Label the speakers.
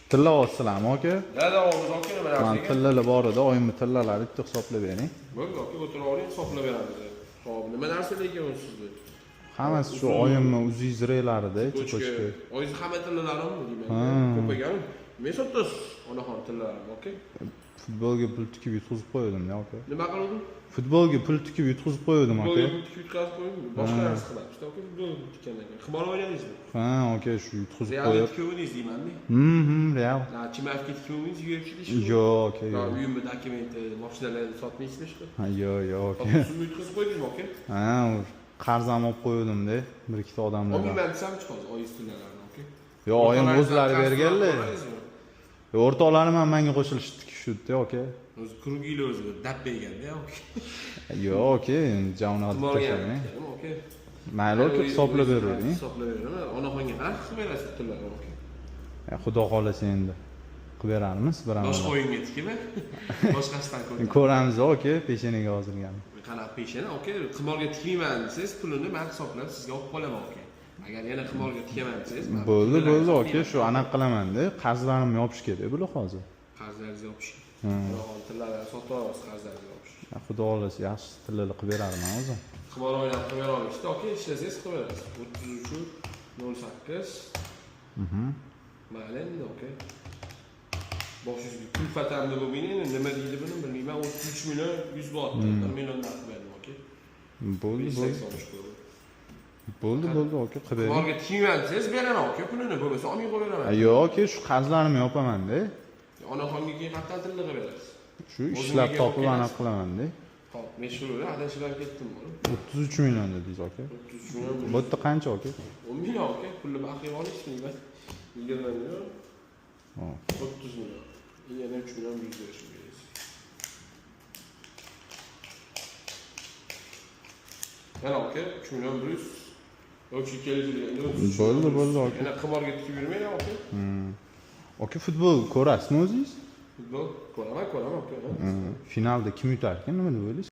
Speaker 1: Tilla olsizlarmi aka?
Speaker 2: Da, olamiz aka, nima
Speaker 1: Men
Speaker 2: narsaga?
Speaker 1: tillalar bor edi, oyimni tillalari bitta hisoblab bering.
Speaker 2: Bo'ldi aka, o'tirib oling, hisoblab beramiz. Xo'p, nima narsalar ekan sizni?
Speaker 1: Hammasi shu oyimni uzizrelarida, cho'pochka.
Speaker 2: Oyingiz hamma tillalarimi
Speaker 1: Ha.
Speaker 2: deyman. Ko'paygan. Men sotasiz onaxon tillarimi, aka?
Speaker 1: Futbolga pul tikib yutqizib qo'ydim-da aka.
Speaker 2: Nima qildim?
Speaker 1: Futbolga pul tikib yutqizib qo'ydim aka.
Speaker 2: Futbolga yutkazib qo'ydim. Boshqa narsa qilamiz, aka. Futbol tikkandan keyin. Qimor o'ynaysizmi?
Speaker 1: Ha, aka shu yutqizib
Speaker 2: Realda
Speaker 1: qo'yib.
Speaker 2: tikib o'ynaysiz deyman-da.
Speaker 1: Real.
Speaker 2: Chimafga tikib o'ynaysiz, UFC ishmi?
Speaker 1: Yo'q aka, yo'q.
Speaker 2: Uyimda dokumenti, mashinalarni sotmaysizmi ishqi?
Speaker 1: Ha, yo'q aka.
Speaker 2: Suvni yutkazib qo'ydingmi aka?
Speaker 1: Ha, qarzam olib qo'ydim-da, bir ikkita odamlardan.
Speaker 2: Olmayman desam chiqadi, oyingiz tillalarni, aka.
Speaker 1: Yo'q, oyim o'zlari berganlar. O'rtoqlarim ham menga qo'shilishib tikishdi aka.
Speaker 2: O'zi kurugiylar o'zi dab berganda, aka.
Speaker 1: Yo'q aka, javnat tashlamang.
Speaker 2: Aka.
Speaker 1: Mayli aka, hisoblab bering.
Speaker 2: Hisoblab beraman. Onaxonga qanaqa qilib berasiz tillarni, aka?
Speaker 1: Xudo xolasa endi qilib berarmiz biramiz.
Speaker 2: Boshqa o'yinga tikimi? Boshqasidan ko'ring.
Speaker 1: Ko'ramiz aka, peshanaga hozirgan.
Speaker 2: Qanaqa peshana, aka? Qimorga tikmayman desangiz, pulini men hisoblab sizga olib qolaman, aka. Agar yana qimorga tikaman desangiz,
Speaker 1: Bo'ldi aka, shu anaqa qilaman-da, qarzlarimni yopish kerak bular hozir.
Speaker 2: Qarzlaringizni yopish. Onaxon tillarni sotib olasiz, qarzlaringizni yopish.
Speaker 1: Xudo xolasa yaxshi tillarni qilib berarman o'zim.
Speaker 2: Qimor o'ynab qilib bera olishdi, aka, ishlasangiz qilib berasiz. 33 08 Mayli endi, aka. Boshingizga kulfatamni bo'lmaydi, nima deydi buni bilmayman. 33 million 100 bot, 1 million narx berdim, aka.
Speaker 1: Bo'ldi. Bo'ldi aka, qilib bering.
Speaker 2: Qimorga tikmayman desangiz beraman, aka, pulini bo'lmasa olmay qo'yaveraman.
Speaker 1: Yo'q aka, shu qarzlarimni yopaman-da.
Speaker 2: Onaxonga keyin qatdan tillarga berasiz.
Speaker 1: Shu ishlab topib anaqa qilaman-da.
Speaker 2: Hop, men shu adashib ketdim buni.
Speaker 1: 33 million dedingiz aka.
Speaker 2: 33 million.
Speaker 1: Bu yerda qancha aka?
Speaker 2: 10 million, aka. Pulni baqiy olishmi deyman. 20 million.
Speaker 1: Ha.
Speaker 2: 30 million. Yana 3 million 100 berishim kerak. Yana aka, 3 million 100. Yoki kelishilgan.
Speaker 1: Bo'ldi aka.
Speaker 2: Yana qimorga tikib yurmayman, aka.
Speaker 1: Aka, futbol ko'rasizmi o'zingiz?
Speaker 2: Futbol ko'raman, aka.
Speaker 1: Finalda kim yutar ekan, nima deb o'ylaysiz?